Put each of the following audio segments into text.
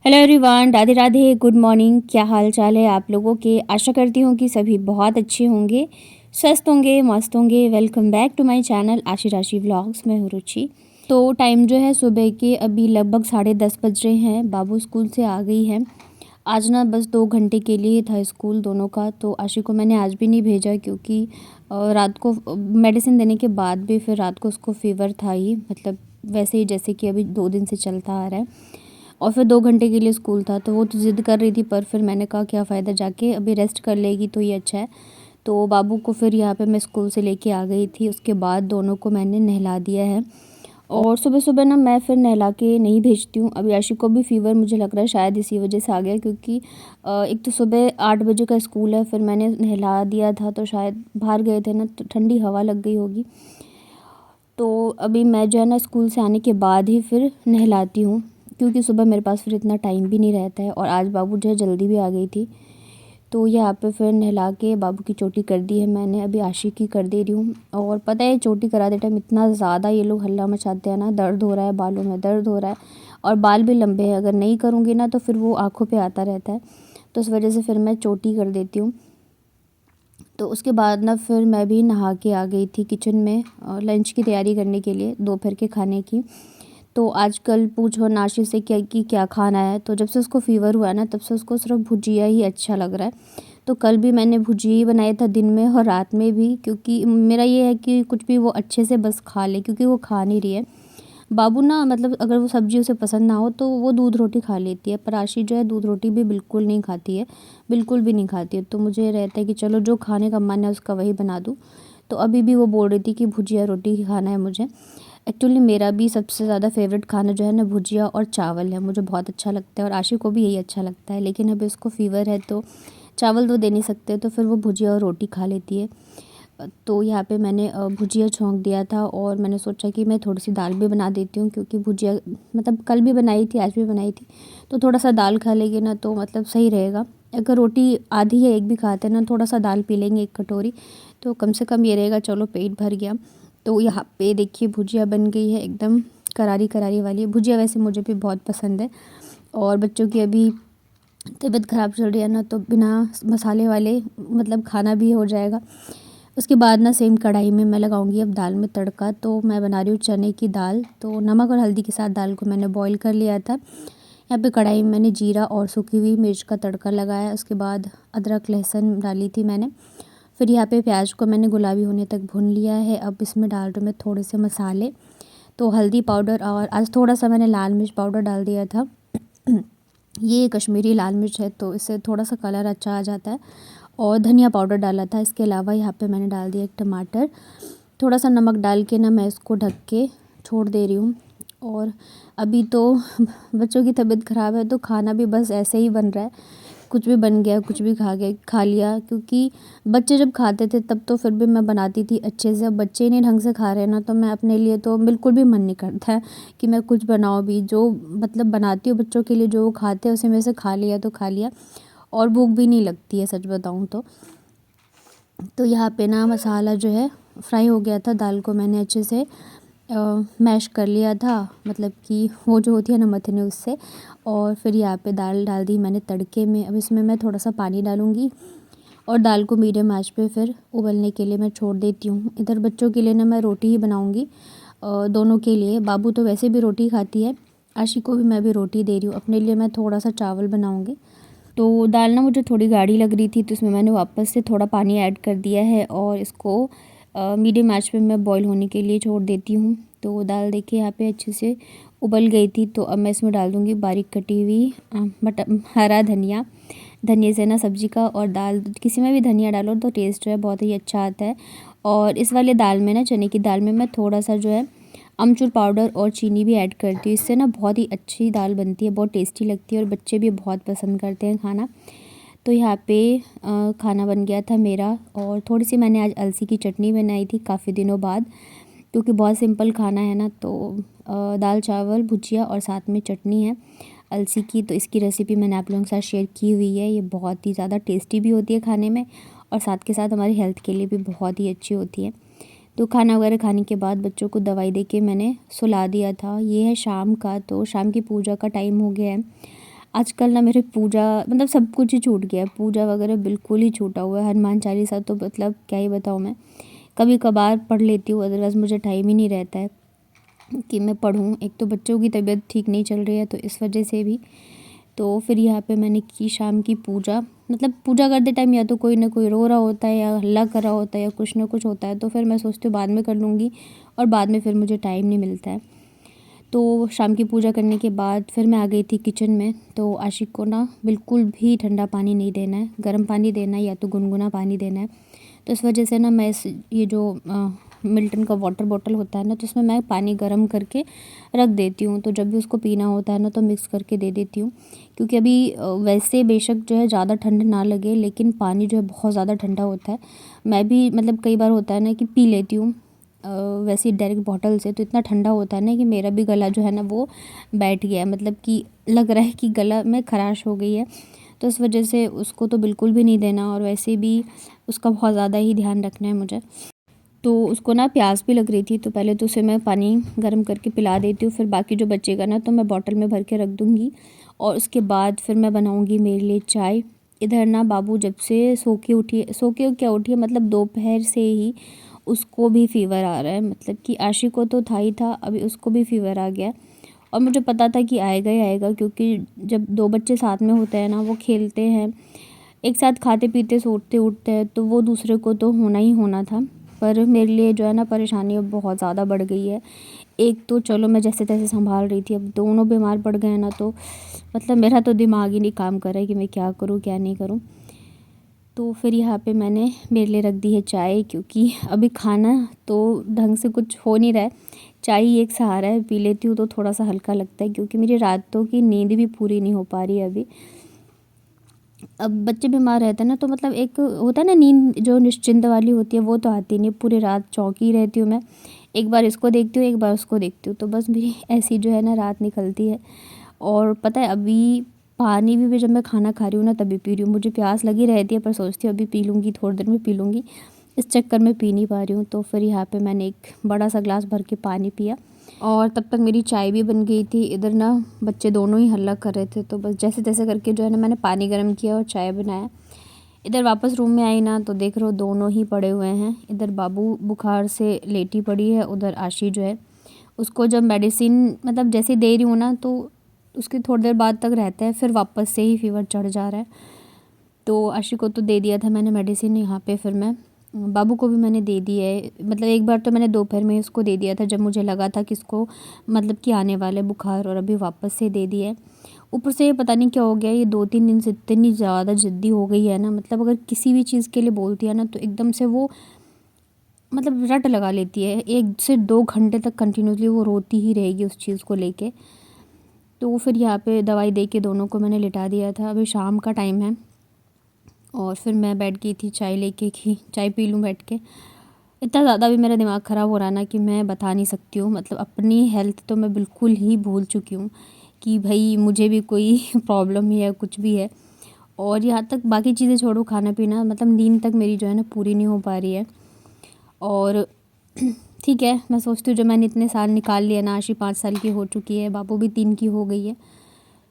Hello everyone, Radhe Radhe, good morning. क्या हाल चाल है आप लोगों के? आशा करती हूँ कि सभी बहुत अच्छे होंगे, स्वस्थ होंगे, मस्त होंगे। Welcome back to my channel Aashi Rashi vlogs. मैं हूँ रुचि। तो टाइम जो है सुबह के अभी लगभग 10:30 बज रहे हैं। बाबू स्कूल से आ गई है। आज ना बस 2 घंटे के लिए था स्कूल दोनों का। तो आशी को मैंने आज भी नहीं भेजा क्योंकि रात को मेडिसिन देने के बाद भी फिर रात को उसको फ़ीवर था ही, मतलब वैसे ही जैसे कि अभी 2 दिन से चलता आ रहा है। और फिर 2 घंटे के लिए स्कूल था तो वो तो ज़िद कर रही थी, पर फिर मैंने कहा क्या फ़ायदा, जाके अभी रेस्ट कर लेगी तो ये अच्छा है। तो बाबू को फिर यहाँ पे मैं स्कूल से लेके आ गई थी। उसके बाद दोनों को मैंने नहला दिया है। और सुबह सुबह ना मैं फिर नहला के नहीं भेजती हूँ। अभी आशी को भी फ़ीवर मुझे लग रहा है शायद इसी वजह से आ गया, क्योंकि एक तो सुबह 8 बजे का स्कूल है, फिर मैंने नहला दिया था तो शायद बाहर गए थे ना तो ठंडी हवा लग गई होगी। तो अभी मैं जो है ना स्कूल से आने के बाद ही फिर नहलाती हूँ, क्योंकि सुबह मेरे पास फिर इतना टाइम भी नहीं रहता है। और आज बाबू जो है जल्दी भी आ गई थी। तो यहाँ पे फिर नहला के बाबू की चोटी कर दी है मैंने। अभी आशी की कर दे रही हूँ। और पता है चोटी कराते टाइम इतना ज़्यादा ये लोग हल्ला मचाते हैं ना, दर्द हो रहा है, बालों में दर्द हो रहा है। और बाल भी लंबे हैं, अगर नहीं करूँगी ना तो फिर वो आँखों पर आता रहता है। तो इस वजह से फिर मैं चोटी कर देती हूँ। तो उसके बाद ना फिर मैं भी नहा के आ गई थी किचन में लंच की तैयारी करने के लिए, दोपहर के खाने की। तो आजकल पूछो नाशी से क्या कि क्या खाना है। तो जब से उसको फ़ीवर हुआ ना तब से उसको सिर्फ भुजिया ही अच्छा लग रहा है। तो कल भी मैंने भुजिया ही बनाया था दिन में और रात में भी, क्योंकि मेरा ये है कि कुछ भी वो अच्छे से बस खा ले, क्योंकि वो खा नहीं रही है। बाबू ना मतलब अगर वो सब्ज़ी उसे पसंद ना हो तो वो दूध रोटी खा लेती है, पर आशी जो है दूध रोटी भी बिल्कुल नहीं खाती है, बिल्कुल भी नहीं खाती है। तो मुझे रहता है कि चलो जो खाने का मन है उसका वही बना दूँ। तो अभी भी वो बोल रही थी कि भुजिया रोटी ही खाना है मुझे। एक्चुअली मेरा भी सबसे ज़्यादा फेवरेट खाना जो है ना भुजिया और चावल है, मुझे बहुत अच्छा लगता है और आशी को भी यही अच्छा लगता है। लेकिन अभी उसको फ़ीवर है तो चावल तो दे नहीं सकते, तो फिर वो भुजिया और रोटी खा लेती है। तो यहाँ पे मैंने भुजिया छौंक दिया था और मैंने सोचा कि मैं थोड़ी सी दाल भी बना देती हूँ, क्योंकि भुजिया मतलब कल भी बनाई थी, आज भी बनाई थी। तो थोड़ा सा दाल खा लेंगे ना तो मतलब सही रहेगा। अगर रोटी आधी या एक भी खाते हैं ना, थोड़ा सा दाल पी लेंगे 1 कटोरी, तो कम से कम ये रहेगा चलो पेट भर गया। तो यहाँ पे देखिए भुजिया बन गई है एकदम करारी करारी वाली। भुजिया वैसे मुझे भी बहुत पसंद है। और बच्चों की अभी तबीयत ख़राब चल रही है ना, तो बिना मसाले वाले मतलब खाना भी हो जाएगा। उसके बाद ना सेम कढ़ाई में मैं लगाऊंगी अब दाल में तड़का। तो मैं बना रही हूँ चने की दाल। तो नमक और हल्दी के साथ दाल को मैंने बॉईल कर लिया था। यहाँ पे कढ़ाई में मैंने जीरा और सूखी हुई मिर्च का तड़का लगाया। उसके बाद अदरक लहसुन डाली थी मैंने। फिर यहाँ पे प्याज को मैंने गुलाबी होने तक भून लिया है। अब इसमें डाल रही हूँ मैं थोड़े से मसाले। तो हल्दी पाउडर और आज थोड़ा सा मैंने लाल मिर्च पाउडर डाल दिया था। ये कश्मीरी लाल मिर्च है तो इससे थोड़ा सा कलर अच्छा आ जाता है। और धनिया पाउडर डाला था। इसके अलावा यहाँ पे मैंने डाल दिया एक टमाटर। थोड़ा सा नमक डाल के ना मैं इसको ढक के छोड़ दे रही हूँ। और अभी तो बच्चों की तबीयत ख़राब है तो खाना भी बस ऐसे ही बन रहा है, कुछ भी बन गया, कुछ भी खा लिया। क्योंकि बच्चे जब खाते थे तब तो फिर भी मैं बनाती थी अच्छे से। अब बच्चे ही नहीं ढंग से खा रहे हैं ना, तो मैं अपने लिए तो बिल्कुल भी मन नहीं करता है कि मैं कुछ बनाऊँ भी। जो मतलब बनाती हूँ बच्चों के लिए, जो वो खाते हैं उसे में से खा लिया तो खा लिया, और भूख भी नहीं लगती है सच बताऊँ तो। यहाँ पे ना मसाला जो है फ्राई हो गया था। दाल को मैंने अच्छे से मैश कर लिया था, मतलब कि वो जो होती है ना मथनी उससे। और फिर यहाँ पे दाल डाल दी मैंने तड़के में। अब इसमें मैं थोड़ा सा पानी डालूँगी और दाल को मीडियम आंच पे फिर उबलने के लिए मैं छोड़ देती हूँ। इधर बच्चों के लिए ना मैं रोटी ही बनाऊँगी, दोनों के लिए। बाबू तो वैसे भी रोटी खाती है, आशी को भी मैं भी रोटी दे रही हूँ। अपने लिए मैं थोड़ा सा चावल बनाऊँगी। तो दाल ना मुझे थोड़ी गाढ़ी लग रही थी तो इसमें मैंने वापस से थोड़ा पानी ऐड कर दिया है और इसको मीडियम आंच पे मैं बॉईल होने के लिए छोड़ देती हूँ। तो दाल देखिए यहाँ पे अच्छे से उबल गई थी। तो अब मैं इसमें डाल दूँगी बारीक कटी हुई हरा धनिया। धनिया से ना सब्ज़ी का और दाल किसी में भी धनिया डालो तो टेस्ट जो है बहुत ही अच्छा आता है। और इस वाले दाल में ना चने की दाल में मैं थोड़ा सा जो है अमचूर पाउडर और चीनी भी ऐड करती हूँ। इससे ना बहुत ही अच्छी दाल बनती है, बहुत टेस्टी लगती है और बच्चे भी बहुत पसंद करते हैं खाना। तो यहाँ पे खाना बन गया था मेरा। और थोड़ी सी मैंने आज अलसी की चटनी बनाई थी काफ़ी दिनों बाद, क्योंकि बहुत सिंपल खाना है ना। तो दाल चावल भुजिया और साथ में चटनी है अलसी की। तो इसकी रेसिपी मैंने आप लोगों के साथ शेयर की हुई है। ये बहुत ही ज़्यादा टेस्टी भी होती है खाने में, और साथ के साथ हमारी हेल्थ के लिए भी बहुत ही अच्छी होती है। तो खाना वगैरह खाने के बाद बच्चों को दवाई दे के मैंने सुला दिया था। ये है शाम का, तो शाम की पूजा का टाइम हो गया है। आजकल ना मेरे पूजा मतलब सब कुछ ही छूट गया है, पूजा वगैरह बिल्कुल ही छूटा हुआ है। हनुमान चालीसा तो मतलब क्या ही बताऊँ मैं, कभी कभार पढ़ लेती हूँ, अदरवाइज़ मुझे टाइम ही नहीं रहता है कि मैं पढूँ। एक तो बच्चों की तबीयत ठीक नहीं चल रही है तो इस वजह से भी। तो फिर यहाँ पे मैंने की शाम की पूजा। मतलब पूजा करते टाइम या तो कोई ना कोई रो रहा होता है या हल्ला कर रहा होता है या कुछ ना कुछ होता है, तो फिर मैं सोचती हूँ बाद में कर लूँगी और बाद में फिर मुझे टाइम नहीं मिलता है। तो शाम की पूजा करने के बाद फिर मैं आ गई थी किचन में। तो आशिक को ना बिल्कुल भी ठंडा पानी नहीं देना है, गर्म पानी देना है या तो गुनगुना पानी देना है। तो इस वजह से ना मैं ये जो मिल्टन का वाटर बॉटल होता है ना, तो उसमें मैं पानी गर्म करके रख देती हूँ। तो जब भी उसको पीना होता है ना तो मिक्स करके दे देती हूँ, क्योंकि अभी वैसे बेशक जो है ज़्यादा ठंड ना लगे, लेकिन पानी जो है बहुत ज़्यादा ठंडा होता है। मैं भी मतलब कई बार होता है ना कि पी लेती हूँ वैसे डायरेक्ट बॉटल से, तो इतना ठंडा होता है ना कि मेरा भी गला जो है ना वो बैठ गया है, मतलब कि लग रहा है कि गला में खराश हो गई है। तो इस वजह से उसको तो बिल्कुल भी नहीं देना, और वैसे भी उसका बहुत ज़्यादा ही ध्यान रखना है मुझे। तो उसको ना प्यास भी लग रही थी, तो पहले तो उसे मैं पानी गर्म करके पिला देती हूँ, फिर बाकी जो बचेगा ना तो मैं बॉटल में भर के रख दूँगी और उसके बाद फिर मैं बनाऊँगी मेरे लिए चाय। इधर ना बाबू जब से सो के क्या उठी है, मतलब दोपहर से ही उसको भी फ़ीवर आ रहा है। मतलब कि आशी को तो था ही था, अभी उसको भी फ़ीवर आ गया। और मुझे पता था कि आएगा ही आएगा, क्योंकि जब दो बच्चे साथ में होते हैं ना, वो खेलते हैं, एक साथ खाते पीते सोते उठते हैं, तो वो दूसरे को तो होना ही होना था। पर मेरे लिए जो है ना परेशानी अब बहुत ज़्यादा बढ़ गई है। एक तो चलो मैं जैसे तैसे संभाल रही थी, अब दोनों बीमार पड़ गए ना, तो मतलब मेरा तो दिमाग ही नहीं काम कर रहा है कि मैं क्या करूँ क्या नहीं करूँ। तो फिर यहाँ पे मैंने मेरे लिए रख दी है चाय, क्योंकि अभी खाना तो ढंग से कुछ हो नहीं रहा है। चाय ही एक सहारा है, पी लेती हूँ तो थोड़ा सा हल्का लगता है, क्योंकि मेरी रातों की नींद भी पूरी नहीं हो पा रही है अभी। अब बच्चे बीमार रहते हैं ना, तो मतलब एक होता है ना नींद जो निश्चिंत वाली होती है, वो तो आती नहीं। पूरी रात चौंकी रहती हूँ मैं, एक बार इसको देखती हूँ एक बार उसको देखती हूँ, तो बस मेरी ऐसी जो है ना रात निकलती है। और पता है अभी पानी भी जब मैं खाना खा रही हूँ ना तभी पी रही हूँ, मुझे प्यास लगी रहती है पर सोचती हूँ अभी पी लूँगी, थोड़ी देर में पी लूँगी, इस चक्कर में पी नहीं पा रही हूँ। तो फिर यहाँ पे मैंने एक बड़ा सा ग्लास भर के पानी पिया और तब तक मेरी चाय भी बन गई थी। इधर ना बच्चे दोनों ही हल्ला कर रहे थे, तो बस जैसे तैसे करके जो है ना मैंने पानी गर्म किया और चाय बनाया। इधर वापस रूम में आई ना तो देख रहे हो दोनों ही पड़े हुए हैं। इधर बाबू बुखार से लेटी पड़ी है, उधर आशी जो है उसको जब मेडिसिन मतलब जैसे दे रही हूँ ना तो उसकी थोड़ी देर बाद तक रहता है, फिर वापस से ही फ़ीवर चढ़ जा रहा है। तो आशी को तो दे दिया था मैंने मेडिसिन, यहाँ पे फिर मैं बाबू को भी मैंने दे दी है। मतलब एक बार तो मैंने दोपहर में उसको दे दिया था जब मुझे लगा था कि इसको मतलब कि आने वाले बुखार, और अभी वापस से दे दिया है। ऊपर से पता नहीं क्या हो गया, ये 2-3 दिन से इतनी ज़्यादा ज़िद्दी हो गई है ना, मतलब अगर किसी भी चीज़ के लिए बोलती है ना तो एकदम से वो मतलब रट लगा लेती है। 1 से 2 घंटे तक कंटिन्यूसली वो रोती ही रहेगी उस चीज़ को लेके। तो फिर यहाँ पे दवाई दे के दोनों को मैंने लिटा दिया था। अभी शाम का टाइम है और फिर मैं बैठ गई थी चाय लेके कि चाय पी लूँ बैठ के। इतना ज़्यादा भी मेरा दिमाग ख़राब हो रहा है ना कि मैं बता नहीं सकती हूँ। मतलब अपनी हेल्थ तो मैं बिल्कुल ही भूल चुकी हूँ कि भाई मुझे भी कोई प्रॉब्लम है या कुछ भी है। और यहाँ तक बाकी चीज़ें छोड़ो, खाना पीना मतलब नींद तक मेरी जो है ना पूरी नहीं हो पा रही है। और ठीक है, मैं सोचती हूँ जो मैंने इतने साल निकाल लिया ना, आशी 5 साल की हो चुकी है, बाबू भी 3 की हो गई है,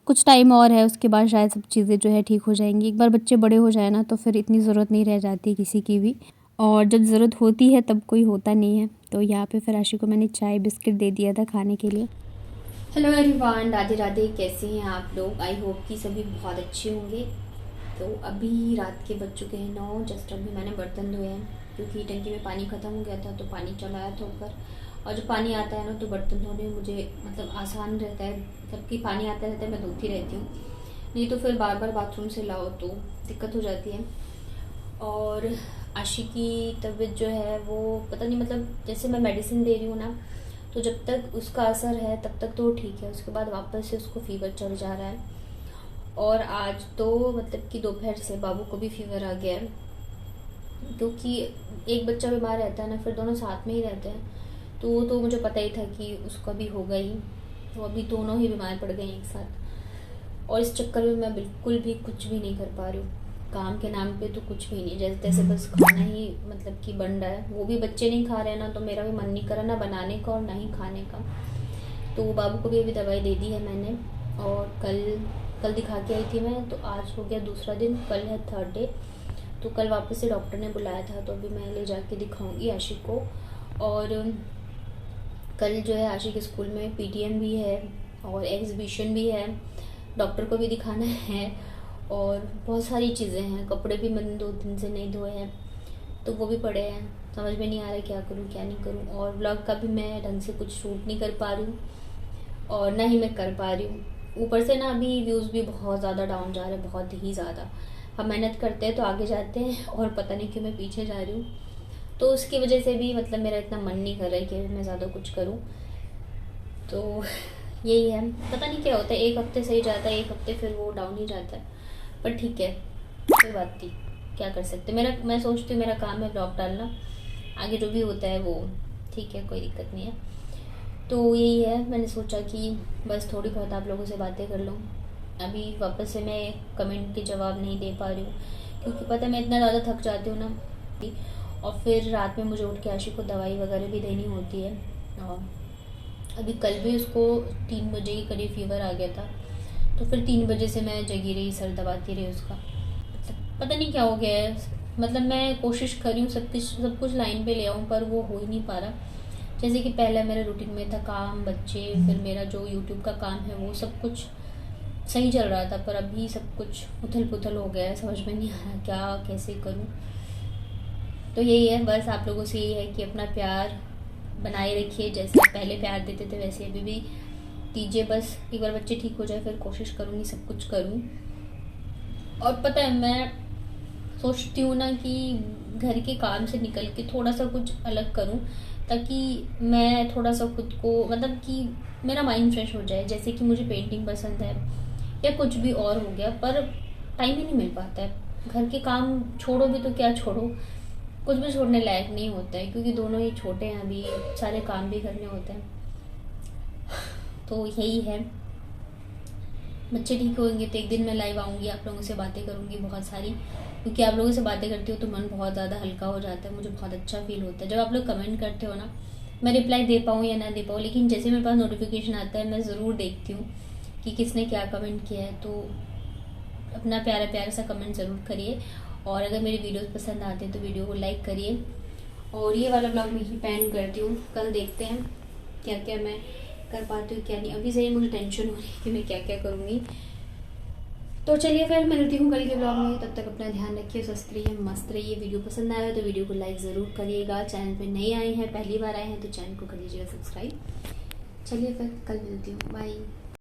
कुछ टाइम और है, उसके बाद शायद सब चीज़ें जो है ठीक हो जाएंगी। एक बार बच्चे बड़े हो जाए ना तो फिर इतनी ज़रूरत नहीं रह जाती किसी की भी, और जब ज़रूरत होती है तब कोई होता नहीं है। तो यहाँ पे फिर आशी को मैंने चाय बिस्किट दे दिया था खाने के लिए। हेलो एवरीवन, राधे राधे, कैसे हैं आप लोग? आई होप कि सभी बहुत अच्छे होंगे। तो अभी रात के बज चुके हैं 9। जस्ट अभी मैंने बर्तन धोए हैं क्योंकि टंकी में पानी ख़त्म हो गया था, तो पानी चलाया था ऊपर। और जब पानी आता है ना तो बर्तन धोने में मुझे मतलब आसान रहता है, मतलब कि पानी आता रहता है मैं धोती रहती हूँ, नहीं तो फिर बार बार बाथरूम से लाओ तो दिक्कत हो जाती है। और आशी की तबीयत जो है वो पता नहीं, मतलब जैसे मैं मेडिसिन दे रही हूँ ना, तो जब तक उसका असर है तब तक तो ठीक है, उसके बाद वापस से उसको फ़ीवर चढ़ जा रहा है। और आज तो मतलब कि दोपहर से बाबू को भी फ़ीवर आ गया है, क्योंकि एक बच्चा बीमार रहता है ना फिर दोनों साथ में ही रहते हैं, तो वो तो मुझे पता ही था कि उसका भी होगा ही। तो अभी दोनों ही बीमार पड़ गए एक साथ, और इस चक्कर में मैं बिल्कुल भी कुछ भी नहीं कर पा रही हूँ। काम के नाम पे तो कुछ भी नहीं, जैसे तैसे बस खाना ही मतलब कि बन रहा है, वो भी बच्चे नहीं खा रहे हैं ना, तो मेरा भी मन नहीं कर रहा ना बनाने का और ना ही खाने का। तो बाबू को भी अभी दवाई दे दी है मैंने, और कल कल दिखा के आई थी मैं, तो आज हो गया दूसरा दिन, कल है थर्ड डे। तो कल वापस से डॉक्टर ने बुलाया था, तो अभी मैं ले जाके दिखाऊंगी आशिक को। और कल जो है आशिक स्कूल में पीटीएम भी है और एग्जीबिशन भी है, डॉक्टर को भी दिखाना है और बहुत सारी चीज़ें हैं। कपड़े भी मैंने 2 दिन से नहीं धोए हैं, तो वो भी पड़े हैं। समझ में नहीं आ रहा क्या करूँ क्या नहीं करूँ। और व्लॉग का भी मैं ढंग से कुछ शूट नहीं कर पा रही हूँ और ना ही मैं कर पा रही हूँ। ऊपर से ना अभी व्यूज़ भी बहुत ज़्यादा डाउन जा रहे हैं, बहुत ही ज़्यादा। हम मेहनत करते हैं तो आगे जाते हैं और पता नहीं क्यों मैं पीछे जा रही हूँ। तो उसकी वजह से भी मतलब मेरा इतना मन नहीं कर रहा है कि मैं ज़्यादा कुछ करूँ। तो यही है, पता नहीं क्या होता है, एक हफ्ते सही जाता है, एक हफ्ते फिर वो डाउन ही जाता है। पर ठीक है, कोई बात नहीं, क्या कर सकते। मैं सोचती हूँ मेरा काम है ब्लॉग डालना, आगे जो भी होता है वो ठीक है, कोई दिक्कत नहीं है। तो यही है, मैंने सोचा कि बस थोड़ी बहुत आप लोगों से बातें कर लूँ। अभी वापस से मैं कमेंट के जवाब नहीं दे पा रही हूँ, क्योंकि पता है मैं इतना ज़्यादा थक जाती हूँ ना, और फिर रात में मुझे उठ के आशिक को दवाई वगैरह भी देनी होती है। और अभी कल भी उसको 3 बजे के करीब फीवर आ गया था, तो फिर 3 बजे से मैं जगी रही, सर दबाती रही उसका। मतलब पता नहीं क्या हो गया है, मतलब मैं कोशिश कर रही हूँ सब कुछ लाइन पे ले आऊँ, पर वो हो ही नहीं पा रहा। जैसे कि पहले मेरे रूटीन में था काम, बच्चे, फिर मेरा जो यूट्यूब का काम है वो सब कुछ सही चल रहा था, पर अभी सब कुछ उथल पुथल हो गया है। समझ में नहीं आ रहा क्या कैसे करूँ। तो यही है, बस आप लोगों से यही है कि अपना प्यार बनाए रखिए, जैसे आप पहले प्यार देते थे वैसे अभी भी दीजिए। बस एक बार बच्चे ठीक हो जाए फिर कोशिश करूँगी सब कुछ करूँ। और पता है मैं सोचती हूँ ना कि घर के काम से निकल के थोड़ा सा कुछ अलग करूँ, ताकि मैं थोड़ा सा खुद को मतलब कि मेरा माइंड फ्रेश हो जाए। जैसे कि मुझे पेंटिंग पसंद है या कुछ भी और हो गया, पर टाइम ही नहीं मिल पाता है। घर के काम छोड़ो भी तो क्या छोड़ो, कुछ भी छोड़ने लायक नहीं होता है, क्योंकि दोनों ही छोटे हैं अभी, सारे काम भी करने होते हैं। तो यही है, बच्चे ठीक होंगे तो एक दिन मैं लाइव आऊँगी, आप लोगों से बातें करूँगी बहुत सारी, क्योंकि आप लोगों से बातें करती हो तो मन बहुत ज़्यादा हल्का हो जाता है, मुझे बहुत अच्छा फील होता है। जब आप लोग कमेंट करते हो ना, मैं रिप्लाई दे पाऊँ या ना दे पाऊँ, लेकिन जैसे मेरे पास नोटिफिकेशन आता है मैं ज़रूर देखती हूँ कि किसने क्या कमेंट किया है। तो अपना प्यारा प्यारा सा कमेंट ज़रूर करिए, और अगर मेरी वीडियोस पसंद आते हैं तो वीडियो को लाइक करिए। और ये वाला ब्लॉग मैं ही पैन करती हूँ, कल देखते हैं क्या क्या मैं कर पाती हूँ क्या नहीं। अभी से ही मुझे टेंशन हो रही है कि मैं क्या क्या करूँगी। तो चलिए फिर मिलती हूँ कल के ब्लॉग में, तब तक अपना ध्यान रखिए, स्वस्थ रहिए, मस्त रहिए। वीडियो पसंद आया तो वीडियो को लाइक ज़रूर करिएगा। चैनल पे नए आए हैं, पहली बार आए हैं तो चैनल को कर लीजिएगा सब्सक्राइब। चलिए फिर कल मिलती हूँ, बाय।